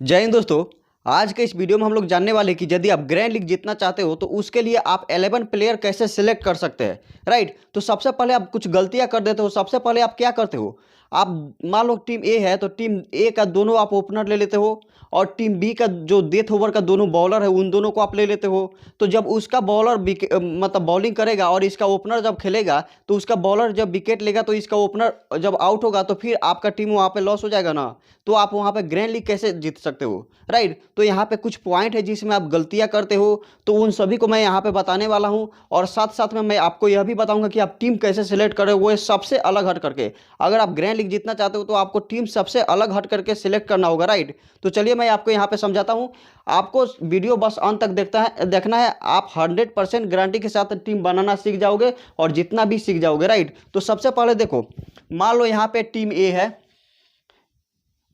जय हिंद दोस्तों। आज के इस वीडियो में हम लोग जानने वाले हैं कि यदि आप ग्रैंड लीग जीतना चाहते हो तो उसके लिए आप 11 प्लेयर कैसे सिलेक्ट कर सकते हैं। राइट, तो सबसे पहले आप कुछ गलतियां कर देते हो। सबसे पहले आप क्या करते हो, आप मान लो टीम ए है तो टीम ए का दोनों आप ओपनर ले लेते हो और टीम बी का जो डेथ ओवर का दोनों बॉलर है उन दोनों को आप ले लेते हो। तो जब उसका बॉलर मतलब बॉलिंग करेगा और इसका ओपनर जब खेलेगा तो उसका बॉलर जब विकेट लेगा तो इसका ओपनर जब आउट होगा तो फिर आपका टीम वहाँ पे लॉस हो जाएगा ना। तो आप वहाँ पे ग्रैंड लीग कैसे जीत सकते हो। राइट, तो यहाँ पे कुछ पॉइंट है जिसमें आप गलतियाँ करते हो, तो उन सभी को मैं यहाँ पे बताने वाला हूँ। और साथ साथ में मैं आपको यह भी बताऊंगा कि आप टीम कैसे सिलेक्ट करें, वो सबसे अलग हट करके। अगर आप ग्रैंड लीग जीतना चाहते हो तो आपको टीम सबसे अलग हट करके सिलेक्ट करना होगा। राइट, तो चलिए मैं आपको यहाँ पे समझाता हूँ। आपको वीडियो बस अंत तक देखना है। आप 100% गारंटी के साथ टीम बनाना सीख जाओगे और जितना भी सीख जाओगे। राइट, तो सबसे पहले देखो, मान लो यहाँ पे टीम ए है,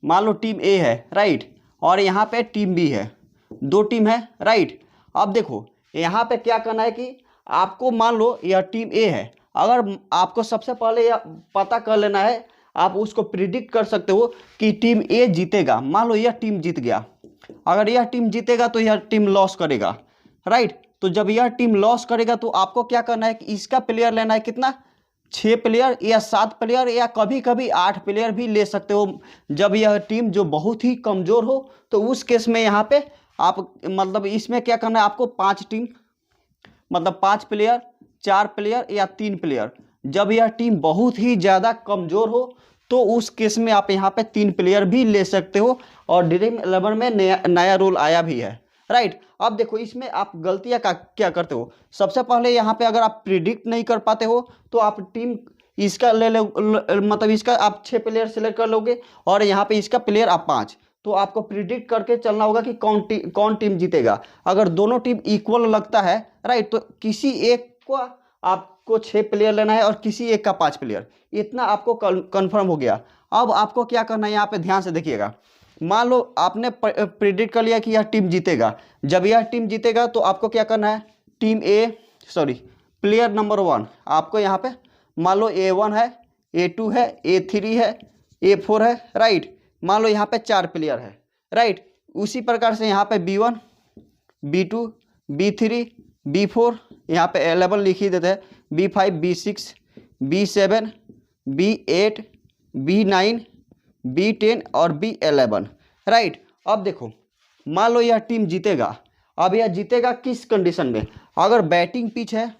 मान लो टीम ए है। राइट, और यहाँ पे टीम बी है, दो टीम है। राइट, अब देखो यहाँ पे क्या करना है कि आपको मान लो यह टीम ए है। अगर आपको सबसे पहले यह पता कर लेना है, आप उसको प्रिडिक्ट कर सकते हो कि टीम ए जीतेगा। मान लो यह टीम जीत गया, अगर यह टीम जीतेगा तो यह टीम लॉस करेगा। राइट, तो जब यह टीम लॉस करेगा तो आपको क्या करना है कि इसका प्लेयर लेना है, कितना, 6 प्लेयर या 7 प्लेयर या कभी कभी 8 प्लेयर भी ले सकते हो। जब यह टीम जो बहुत ही कमज़ोर हो तो उस केस में यहाँ पे आप मतलब इसमें क्या करना है, आपको 5 टीम मतलब 5 प्लेयर, 4 प्लेयर या 3 प्लेयर। जब यह टीम बहुत ही ज़्यादा कमज़ोर हो तो उस केस में आप यहाँ पे 3 प्लेयर भी ले सकते हो। और ड्रीम 11 में नया रूल आया भी है। राइट, अब देखो इसमें आप गलतियाँ का क्या करते हो। सबसे पहले यहाँ पे अगर आप प्रिडिक्ट नहीं कर पाते हो तो आप टीम इसका मतलब इसका आप 6 प्लेयर सेलेक्ट कर लोगे और यहाँ पे इसका प्लेयर आप 5। तो आपको प्रिडिक्ट करके चलना होगा कि कौन टीम जीतेगा। अगर दोनों टीम इक्वल लगता है, राइट, तो किसी एक को आपको 6 प्लेयर लेना है और किसी एक का 5 प्लेयर। इतना आपको कंफर्म हो गया। अब आपको क्या करना है, यहाँ पे ध्यान से देखिएगा। मान लो आपने प्रिडिक्ट कर लिया कि यह टीम जीतेगा। जब यह टीम जीतेगा तो आपको क्या करना है, टीम ए सॉरी प्लेयर नंबर 1 आपको यहाँ पे मान लो A1 है, A2 है, A3 है, A4 है। राइट, मान लो यहाँ पे 4 प्लेयर है। राइट, उसी प्रकार से यहाँ पे B1, B2, B3, B4, यहाँ पे 11 लिख ही देते हैं, B5, B6, B7, B8, B9, B10 और B11। राइट, अब देखो मान लो यह टीम जीतेगा। अब यह जीतेगा किस कंडीशन में, अगर बैटिंग पिच है,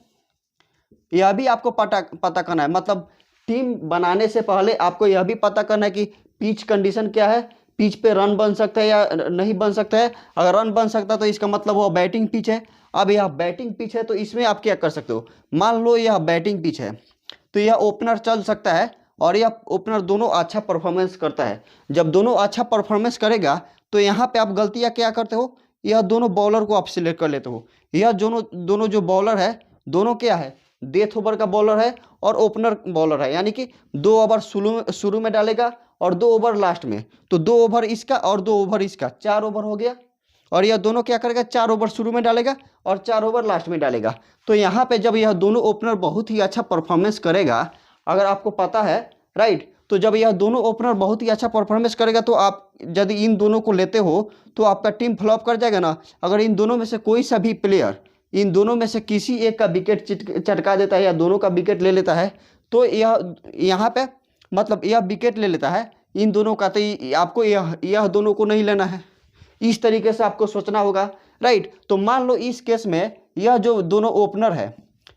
यह भी आपको पता करना है। मतलब टीम बनाने से पहले आपको यह भी पता करना है कि पिच कंडीशन क्या है, पिच पे रन बन सकता है या नहीं बन सकता है। अगर रन बन सकता है तो इसका मतलब वो बैटिंग पिच है। अब यह बैटिंग पिच है तो इसमें आप क्या कर सकते हो, मान लो यह बैटिंग पिच है तो यह ओपनर चल सकता है और यह ओपनर दोनों अच्छा परफॉर्मेंस करता है। जब दोनों अच्छा परफॉर्मेंस करेगा तो यहाँ पे आप गलतियाँ क्या करते हो, यह दोनों बॉलर को आप सिलेक्ट कर लेते हो। यह दोनों जो बॉलर है, दोनों क्या है, डेथ ओवर का बॉलर है और ओपनर बॉलर है। यानी कि 2 ओवर शुरू में डालेगा और 2 ओवर लास्ट में। तो 2 ओवर इसका और 2 ओवर इसका, 4 ओवर हो गया। और यह दोनों क्या करेगा, 4 ओवर शुरू में डालेगा और 4 ओवर लास्ट में डालेगा। तो यहाँ पे जब यह दोनों ओपनर बहुत ही अच्छा परफॉर्मेंस करेगा, अगर आपको पता है, राइट, तो जब यह दोनों ओपनर बहुत ही अच्छा परफॉर्मेंस करेगा तो आप यदि इन दोनों को लेते हो तो आपका टीम फ्लॉप कर जाएगा ना। अगर इन दोनों में से कोई सा भी प्लेयर, इन दोनों में से किसी एक का विकेट चटका देता है या दोनों का विकेट ले लेता है तो यह यहाँ पे मतलब यह विकेट ले लेता है इन दोनों का, तो आपको यह दोनों को नहीं लेना है। इस तरीके से आपको सोचना होगा। राइट, तो मान लो इस केस में यह जो दोनों ओपनर है,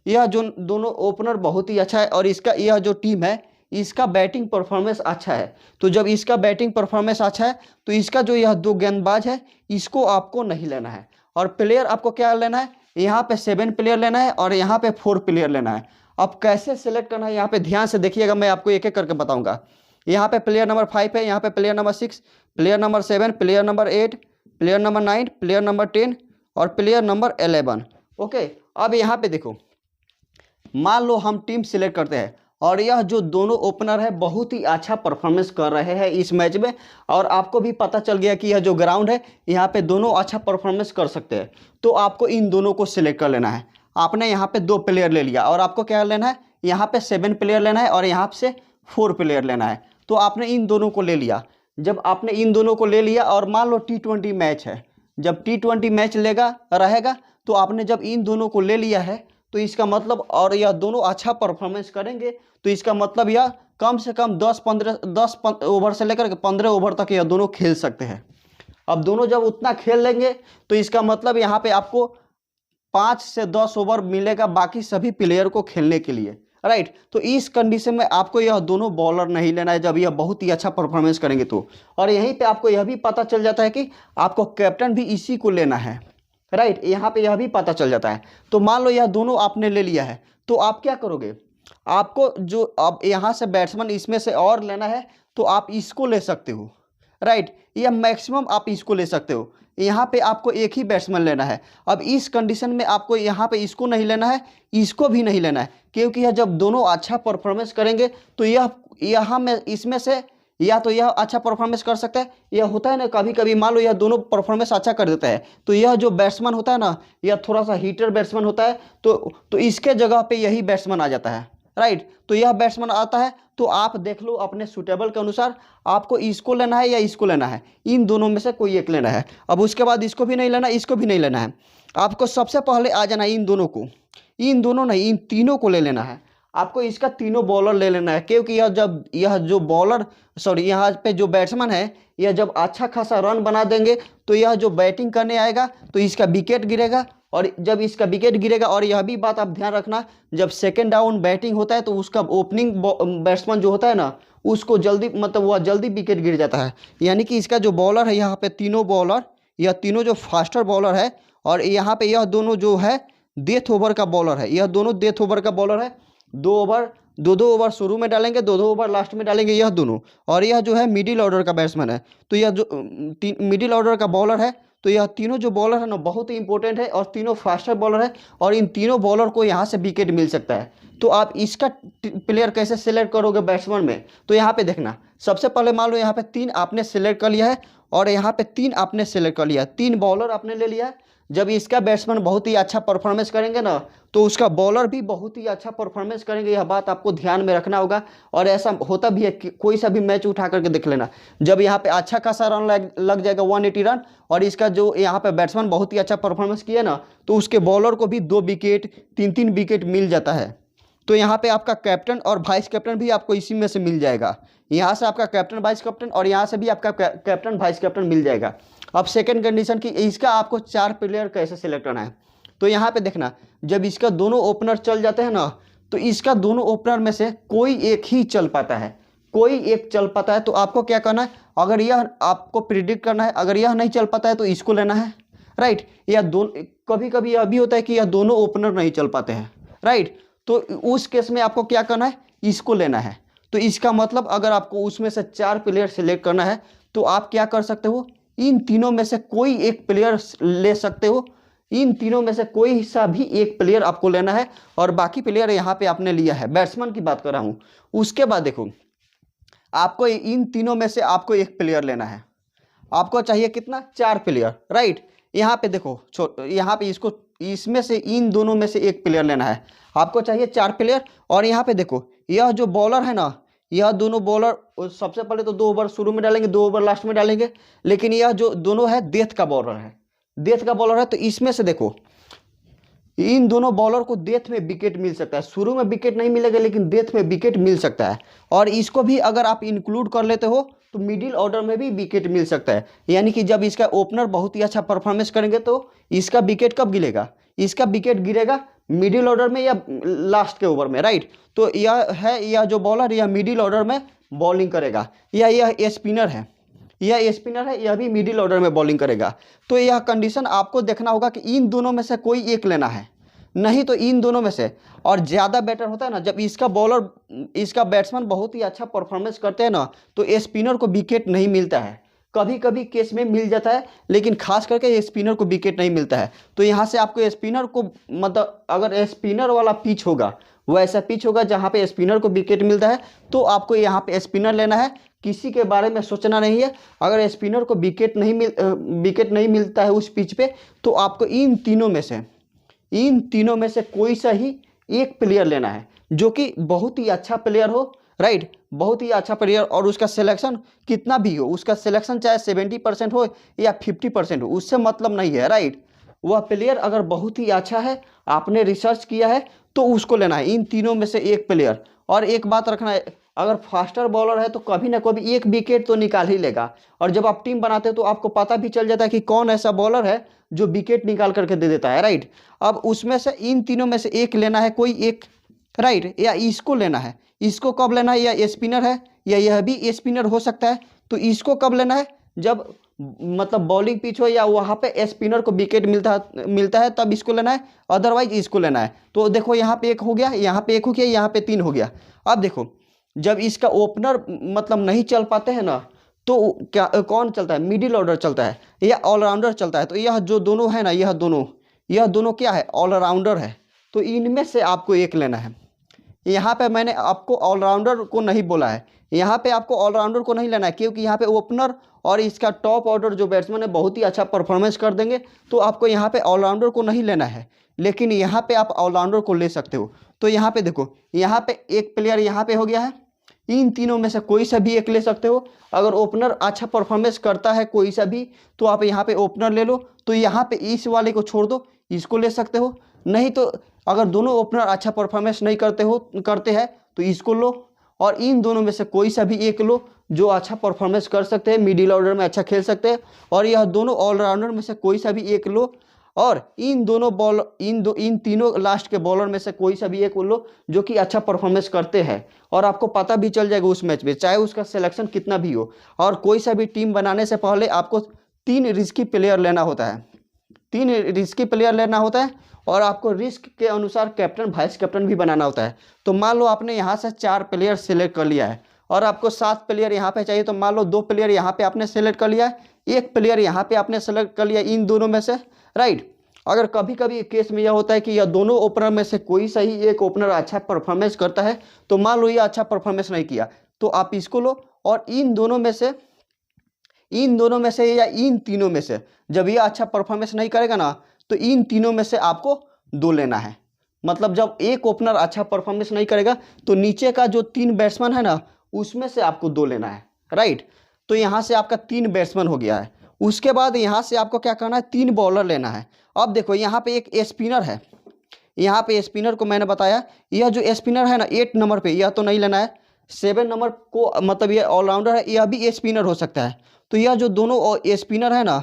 यह जो दोनों ओपनर बहुत ही अच्छा है और इसका यह जो टीम है इसका बैटिंग परफॉर्मेंस अच्छा है। तो जब इसका बैटिंग परफॉर्मेंस अच्छा है तो इसका जो यह 2 गेंदबाज है इसको आपको नहीं लेना है। और प्लेयर आपको क्या लेना है, यहाँ पे 7 प्लेयर लेना है और यहाँ पे 4 प्लेयर लेना है। अब कैसे सेलेक्ट करना है यहाँ पे ध्यान से देखिएगा, मैं आपको एक एक करके बताऊंगा। यहाँ पे प्लेयर नंबर 5 है, यहाँ पे player number 6, player number 7, player number 8, player number 9, player number 10 और प्लेयर नंबर 11। ओके, अब यहाँ पे देखो, मान लो हम टीम सिलेक्ट करते हैं और यह जो दोनों ओपनर है बहुत ही अच्छा परफॉर्मेंस कर रहे हैं इस मैच में और आपको भी पता चल गया कि यह जो ग्राउंड है यहाँ पे दोनों अच्छा परफॉर्मेंस कर सकते हैं। तो आपको इन दोनों को सिलेक्ट कर लेना है। आपने यहाँ पे 2 प्लेयर ले लिया और आपको क्या लेना है, यहाँ पे 7 प्लेयर लेना है और यहाँ से 4 प्लेयर लेना है। तो आपने इन दोनों को ले लिया। जब आपने इन दोनों को ले लिया और मान लो T20 मैच है, जब T20 मैच लेगा रहेगा तो आपने जब इन दोनों को ले लिया है तो इसका मतलब, और यह दोनों अच्छा परफॉर्मेंस करेंगे तो इसका मतलब यह कम से कम 10 ओवर से लेकर के 15 ओवर तक यह दोनों खेल सकते हैं। अब दोनों जब उतना खेल लेंगे तो इसका मतलब यहाँ पे आपको 5 से 10 ओवर मिलेगा बाकी सभी प्लेयर को खेलने के लिए, राइट। तो इस कंडीशन में आपको यह दोनों बॉलर नहीं लेना है जब यह बहुत ही अच्छा परफॉर्मेंस करेंगे तो। और यहीं पे आपको यह भी पता चल जाता है कि आपको कैप्टन भी इसी को लेना है, राइट। यहाँ पे यह भी पता चल जाता है। तो मान लो यह दोनों आपने ले लिया है तो आप क्या करोगे, आपको जो अब यहाँ से बैट्समैन इसमें से और लेना है तो आप इसको ले सकते हो, राइट। या मैक्सिमम आप इसको ले सकते हो। यहाँ पे आपको एक ही बैट्समैन लेना है। अब इस कंडीशन में आपको यहाँ पे इसको नहीं लेना है, इसको भी नहीं लेना है, क्योंकि यह जब दोनों अच्छा परफॉर्मेंस करेंगे तो यह यहाँ में इसमें से या तो यह अच्छा परफॉर्मेंस कर सकता है, यह होता है ना कभी कभी मान लो यह दोनों परफॉर्मेंस अच्छा कर देता है तो यह जो बैट्समैन होता है ना यह थोड़ा सा हीटर बैट्समैन होता है तो इसके जगह पे यही बैट्समैन आ जाता है, राइट। तो यह बैट्समैन आता है तो आप देख लो अपने सूटेबल के अनुसार आपको इसको लेना है या इसको लेना है, इन दोनों में से कोई एक लेना है। अब उसके बाद इसको भी नहीं लेना, इसको भी नहीं लेना है। आपको सबसे पहले आ जाना इन दोनों को, इन दोनों नहीं इन तीनों को ले लेना है। आपको इसका तीनों बॉलर ले लेना है, क्योंकि यह जो बॉलर यहाँ पे जो बैट्समैन है यह जब अच्छा खासा रन बना देंगे तो यह जो बैटिंग करने आएगा तो इसका विकेट गिरेगा, और जब इसका विकेट गिरेगा, और यह भी बात आप ध्यान रखना, जब सेकेंड डाउन बैटिंग होता है तो उसका ओपनिंग बैट्समैन जो होता है ना उसको जल्दी मतलब वह जल्दी विकेट गिर जाता है। यानी कि इसका जो बॉलर है यहाँ पे तीनों बॉलर, यह तीनों जो फास्टर बॉलर है, और यहाँ पे यह दोनों जो है डेथ ओवर का बॉलर है, यह दोनों डेथ ओवर का बॉलर है। 2 ओवर शुरू में डालेंगे, 2 ओवर लास्ट में डालेंगे यह दोनों। और यह जो है मिडिल ऑर्डर का बैट्समैन है, तो यह जो मिडिल ऑर्डर का बॉलर है, तो यह तीनों जो बॉलर है ना बहुत ही इंपॉर्टेंट है और तीनों फास्टर बॉलर है, और इन तीनों बॉलर को यहाँ से विकेट मिल सकता है। तो आप इसका प्लेयर कैसे सिलेक्ट करोगे बैट्समैन में, तो यहाँ पे देखना, सबसे पहले मान लो यहाँ पे 3 आपने सिलेक्ट कर लिया है और यहाँ पे 3 आपने सिलेक्ट कर लिया है, 3 बॉलर आपने ले लिया है। जब इसका बैट्समैन बहुत ही अच्छा परफॉर्मेंस करेंगे ना तो उसका बॉलर भी बहुत ही अच्छा परफॉर्मेंस करेंगे, यह बात आपको ध्यान में रखना होगा। और ऐसा होता भी है कि कोई सा भी मैच उठा करके देख लेना, जब यहाँ पे अच्छा खासा रन लग जाएगा 180 रन, और इसका जो यहाँ पे बैट्समैन बहुत ही अच्छा परफॉर्मेंस किया ना तो उसके बॉलर को भी 2 विकेट 3-3 विकेट मिल जाता है। तो यहाँ पे आपका कैप्टन और वाइस कैप्टन भी आपको इसी में से मिल जाएगा, यहाँ से आपका कैप्टन वाइस कैप्टन और यहाँ से भी आपका कैप्टन वाइस कैप्टन मिल जाएगा। अब सेकंड कंडीशन की इसका आपको 4 प्लेयर कैसे सिलेक्ट करना है, तो यहाँ पे देखना, जब इसका दोनों ओपनर चल जाते हैं ना तो इसका दोनों ओपनर में से कोई एक ही चल पाता है, कोई एक चल पाता है। तो आपको क्या करना है, अगर यह आपको प्रिडिक्ट करना है, अगर यह नहीं चल पाता है तो इसको लेना है, राइट। या कभी कभी यह भी होता है कि यह दोनों ओपनर नहीं चल पाते हैं, राइट। तो उस केस में आपको क्या करना है, इसको लेना है। तो इसका मतलब अगर आपको उसमें से 4 प्लेयर सिलेक्ट करना है तो आप क्या कर सकते हो, इन तीनों में से कोई एक प्लेयर ले सकते हो, इन तीनों में से कोई सा भी एक प्लेयर आपको लेना है, और बाकी प्लेयर यहाँ पे आपने लिया है, बैट्समैन की बात कर रहा हूँ। उसके बाद देखो, आपको इन तीनों में से आपको एक प्लेयर लेना है, आपको चाहिए कितना, 4 प्लेयर, राइट। यहाँ पे देखो यहाँ पे इसमें से इन दोनों में से एक प्लेयर लेना है, आपको चाहिए 4 प्लेयर। और यहाँ पे देखो यह जो बॉलर है ना, यह दोनों बॉलर सबसे पहले तो 2 ओवर शुरू में डालेंगे, 2 ओवर लास्ट में डालेंगे, लेकिन यह जो दोनों है डेथ का बॉलर है, डेथ का बॉलर है। तो इसमें से देखो इन दोनों बॉलर को डेथ में विकेट मिल सकता है, शुरू में विकेट नहीं मिलेगा लेकिन डेथ में विकेट मिल सकता है। और इसको भी अगर आप इंक्लूड कर लेते हो तो मिडिल ऑर्डर में भी विकेट मिल सकता है, यानी कि जब इसका ओपनर बहुत ही अच्छा परफॉर्मेंस करेंगे तो इसका विकेट कब गिरेगा, इसका विकेट गिरेगा मिडिल ऑर्डर में या लास्ट के ओवर में, राइट। तो यह जो बॉलर यह मिडिल ऑर्डर में बॉलिंग करेगा, यह स्पिनर है, यह स्पिनर है, यह भी मिडिल ऑर्डर में बॉलिंग करेगा। तो यह कंडीशन आपको देखना होगा कि इन दोनों में से कोई एक लेना है, नहीं तो इन दोनों में से। और ज़्यादा बेटर होता है ना जब इसका बैट्समैन बहुत ही अच्छा परफॉर्मेंस करते हैं ना तो स्पिनर को विकेट नहीं मिलता है, कभी कभी केस में मिल जाता है लेकिन खास करके स्पिनर को विकेट नहीं मिलता है। तो यहाँ से आपको स्पिनर को मतलब अगर स्पिनर वाला पिच होगा, वैसा पिच होगा जहाँ पे स्पिनर को विकेट मिलता है तो आपको यहाँ पे स्पिनर लेना है, किसी के बारे में सोचना नहीं है। अगर स्पिनर को विकेट नहीं मिलता है उस पिच पे तो आपको इन तीनों में से कोई सा ही एक प्लेयर लेना है जो कि बहुत ही अच्छा प्लेयर हो, राइट, बहुत ही अच्छा प्लेयर, और उसका सिलेक्शन कितना भी हो, उसका सिलेक्शन चाहे 70% हो या 50% हो, उससे मतलब नहीं है। राइट, वह प्लेयर अगर बहुत ही अच्छा है, आपने रिसर्च किया है, तो उसको लेना है, इन तीनों में से एक प्लेयर। और एक बात रखना है, अगर फास्टर बॉलर है तो कभी ना कभी एक विकेट तो निकाल ही लेगा। और जब आप टीम बनाते हो तो आपको पता भी चल जाता है कि कौन ऐसा बॉलर है जो विकेट निकाल करके दे देता है। राइट, अब उसमें से इन तीनों में से एक लेना है, कोई एक। राइट, या इसको लेना है। इसको कब लेना है? या स्पिनर है, या यह भी स्पिनर हो सकता है। तो इसको कब लेना है? जब मतलब बॉलिंग पिच हो या वहाँ पे स्पिनर को विकेट मिलता है तब इसको लेना है, अदरवाइज इसको लेना है। तो देखो यहाँ पे एक हो गया, यहाँ पे एक हो गया, यहाँ पे 3 हो गया। अब देखो, जब इसका ओपनर मतलब नहीं चल पाते हैं ना, तो क्या कौन चलता है? मिडिल ऑर्डर चलता है या ऑलराउंडर चलता है। तो यह जो दोनों है ना, यह दोनों क्या है? ऑलराउंडर है। तो इनमें से आपको एक लेना है। यहाँ पे मैंने आपको ऑलराउंडर को नहीं बोला है, यहाँ पे आपको ऑलराउंडर को नहीं लेना है, क्योंकि यहाँ पे ओपनर और इसका टॉप ऑर्डर जो बैट्समैन है बहुत ही अच्छा परफॉर्मेंस कर देंगे। तो आपको यहाँ पे ऑलराउंडर को नहीं लेना है, लेकिन यहाँ पे आप ऑलराउंडर को ले सकते हो। तो यहाँ पे देखो, यहाँ पे एक प्लेयर यहाँ पे हो गया है, इन तीनों में से कोई सा भी एक ले सकते हो। अगर ओपनर अच्छा परफॉर्मेंस करता है कोई सा भी, तो आप यहाँ पे ओपनर ले लो। तो यहाँ पे इस वाले को छोड़ दो, इसको ले सकते हो। नहीं तो अगर दोनों ओपनर अच्छा परफॉर्मेंस नहीं करते हैं तो इसको लो, और इन दोनों में से कोई सा भी एक लो जो अच्छा परफॉर्मेंस कर सकते हैं, मिडिल ऑर्डर में अच्छा खेल सकते हैं। और यह दोनों ऑलराउंडर में से कोई सा भी एक लो, और इन तीनों लास्ट के बॉलर में से कोई सा भी एक लो जो कि अच्छा परफॉर्मेंस करते हैं। और आपको पता भी चल जाएगा उस मैच में, चाहे उसका सिलेक्शन कितना भी हो। और कोई सा भी टीम बनाने से पहले आपको 3 रिस्की प्लेयर लेना होता है, 3 रिस्की प्लेयर लेना होता है, और आपको रिस्क के अनुसार कैप्टन वाइस कैप्टन भी बनाना होता है। तो मान लो आपने यहाँ से 4 प्लेयर सिलेक्ट कर लिया है, और आपको 7 प्लेयर यहाँ पे चाहिए। तो मान लो 2 प्लेयर यहाँ पे आपने सेलेक्ट कर लिया है, 1 प्लेयर यहाँ पे आपने सेलेक्ट कर लिया इन दोनों में से। राइट, अगर कभी कभी केस में यह होता है कि यह दोनों ओपनर में से कोई सही एक ओपनर अच्छा परफॉर्मेंस करता है, तो मान लो ये अच्छा परफॉर्मेंस नहीं किया, तो आप इसको लो। और इन दोनों में से या इन तीनों में से जब ये अच्छा परफॉर्मेंस नहीं करेगा ना, तो इन तीनों में से आपको 2 लेना है। मतलब जब एक ओपनर अच्छा परफॉर्मेंस नहीं करेगा, तो नीचे का जो 3 बैट्समैन है ना, उसमें से आपको 2 लेना है। राइट, तो यहाँ से आपका 3 बैट्समैन हो गया है। उसके बाद यहाँ से आपको क्या करना है? 3 बॉलर लेना है। अब देखो, यहाँ पे एक स्पिनर है, यहाँ पे स्पिनर को मैंने बताया, यह जो स्पिनर है ना 8 नंबर पे, यह तो नहीं लेना है। 7 नंबर को मतलब ये ऑलराउंडर है, यह भी स्पिनर हो सकता है। तो यह जो दोनों स्पिनर है ना,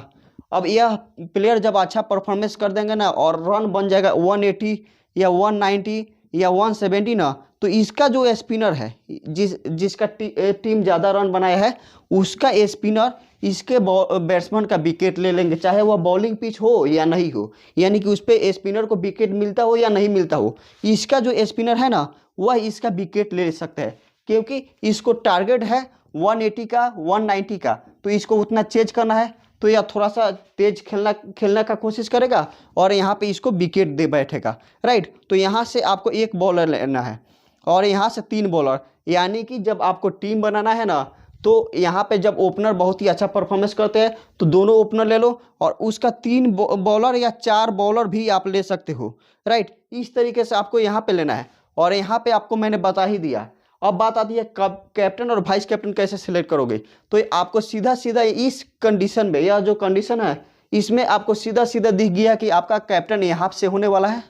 अब यह प्लेयर जब अच्छा परफॉर्मेंस कर देंगे ना, और रन बन जाएगा 180 या 190 या 170 ना, तो इसका जो स्पिनर है, जिसका टीम ज़्यादा रन बनाया है, उसका स्पिनर इसके बैट्समैन का विकेट ले लेंगे, चाहे वह बॉलिंग पिच हो या नहीं हो, यानी कि उस पर स्पिनर को विकेट मिलता हो या नहीं मिलता हो, इसका जो स्पिनर है ना, वह इसका विकेट ले सकता है। क्योंकि इसको टारगेट है 180 का, 190 का, तो इसको उतना चेज करना है, तो यह थोड़ा सा तेज खेलने का कोशिश करेगा, और यहाँ पे इसको विकेट दे बैठेगा। राइट, तो यहाँ से आपको 1 बॉलर लेना है, और यहाँ से 3 बॉलर। यानी कि जब आपको टीम बनाना है ना, तो यहाँ पे जब ओपनर बहुत ही अच्छा परफॉर्मेंस करते हैं, तो दोनों ओपनर ले लो, और उसका 3 बॉलर या 4 बॉलर भी आप ले सकते हो। राइट, इस तरीके से आपको यहाँ पे लेना है, और यहाँ पे आपको मैंने बता ही दिया। अब बात आती है कब कैप्टन और वाइस कैप्टन कैसे सिलेक्ट करोगे। तो आपको सीधा सीधा इस कंडीशन में, यह जो कंडीशन है, इसमें आपको सीधा सीधा दिख गया कि आपका कैप्टन यहाँ से होने वाला है,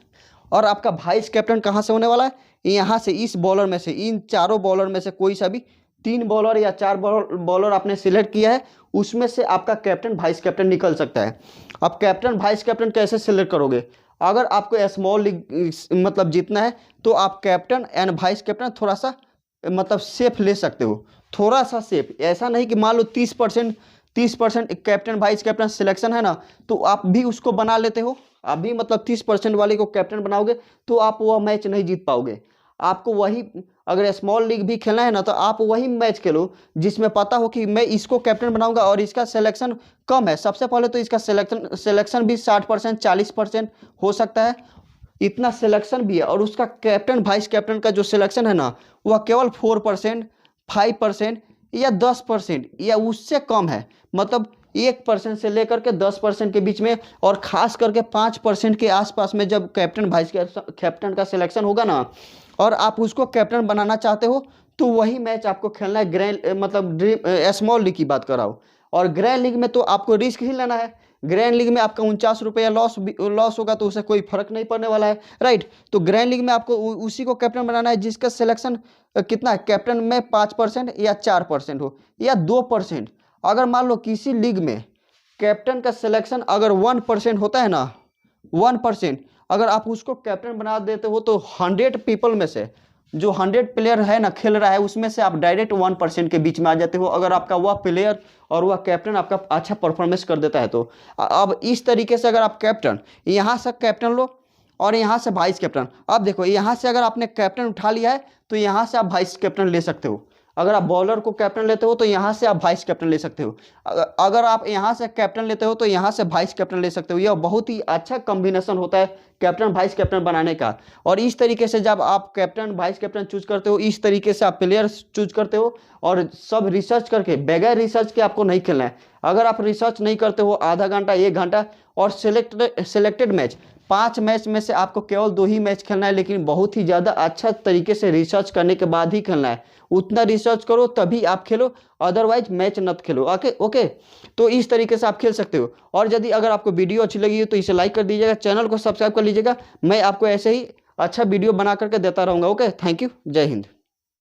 और आपका वाइस कैप्टन कहाँ से होने वाला है? यहाँ से, इस बॉलर में से, इन चारों बॉलर में से कोई सा भी 3 बॉलर या 4 बॉलर आपने सिलेक्ट किया है, उसमें से आपका कैप्टन वाइस कैप्टन निकल सकता है। अब कैप्टन वाइस कैप्टन कैसे सिलेक्ट करोगे? अगर आपको स्मॉल लीग मतलब जीतना है, तो आप कैप्टन एंड वाइस कैप्टन थोड़ा सा मतलब सेफ ले सकते हो, थोड़ा सा सेफ। ऐसा नहीं कि मान लो 30% कैप्टन वाइस कैप्टन सिलेक्शन है ना, तो आप भी उसको बना लेते हो, आप भी मतलब 30% वाले को कैप्टन बनाओगे, तो आप वह मैच नहीं जीत पाओगे। आपको वही, अगर स्मॉल लीग भी खेलना है ना, तो आप वही मैच खेलो जिसमें पता हो कि मैं इसको कैप्टन बनाऊंगा और इसका सिलेक्शन कम है। सबसे पहले तो इसका सिलेक्शन भी 60% 40% हो सकता है, इतना सिलेक्शन भी है, और उसका कैप्टन वाइस कैप्टन का जो सिलेक्शन है ना, वह केवल 4%, 5% या 10% या उससे कम है। मतलब 1% से लेकर के 10% के बीच में, और ख़ास करके 5% के आसपास में जब कैप्टन वाइस कैप्टन का सिलेक्शन होगा ना, और आप उसको कैप्टन बनाना चाहते हो, तो वही मैच आपको खेलना है ग्रैंड मतलब स्मॉल लीग की बात कर रहा हूँ। और ग्रैंड लीग में तो आपको रिस्क ही लेना है। ग्रैंड लीग में आपका 49 रुपया लॉस होगा तो उसे कोई फर्क नहीं पड़ने वाला है, राइट। तो ग्रैंड लीग में आपको उसी को कैप्टन बनाना है जिसका सिलेक्शन कितना है, कैप्टन में 5% या 4% हो या 2%। अगर मान लो किसी लीग में कैप्टन का सिलेक्शन अगर 1% होता है ना, 1%, अगर आप उसको कैप्टन बना देते हो तो 100 पीपल में से जो 100 प्लेयर है ना खेल रहा है उसमें से आप डायरेक्ट 1% के बीच में आ जाते हो, अगर आपका वह प्लेयर और वह कैप्टन आपका अच्छा परफॉर्मेंस कर देता है तो। अब इस तरीके से अगर आप कैप्टन यहाँ से कैप्टन लो और यहाँ से वाइस कैप्टन, अब देखो यहाँ से अगर आपने कैप्टन उठा लिया है तो यहाँ से आप वाइस कैप्टन ले सकते हो। अगर आप बॉलर को कैप्टन लेते हो तो यहाँ से आप वाइस कैप्टन ले सकते हो। अगर आप यहाँ से कैप्टन लेते हो तो यहाँ से वाइस कैप्टन ले सकते हो। यह बहुत ही अच्छा कॉम्बिनेशन होता है कैप्टन वाइस कैप्टन बनाने का। और इस तरीके से जब आप कैप्टन वाइस कैप्टन चूज करते हो, इस तरीके से आप प्लेयर्स चूज करते हो और सब रिसर्च करके, बगैर रिसर्च के आपको नहीं खेलना है। अगर आप रिसर्च नहीं करते हो आधा घंटा 1 घंटा और सिलेक्टेड मैच, 5 मैच में से आपको केवल 2 ही मैच खेलना है, लेकिन बहुत ही ज़्यादा अच्छा तरीके से रिसर्च करने के बाद ही खेलना है। उतना रिसर्च करो तभी आप खेलो, अदरवाइज मैच मत खेलो। ओके ओके, तो इस तरीके से आप खेल सकते हो। और यदि अगर आपको वीडियो अच्छी लगी हो तो इसे लाइक कर दीजिएगा, चैनल को सब्सक्राइब कर लीजिएगा। मैं आपको ऐसे ही अच्छा वीडियो बना करके देता रहूँगा। ओके, थैंक यू, जय हिंद।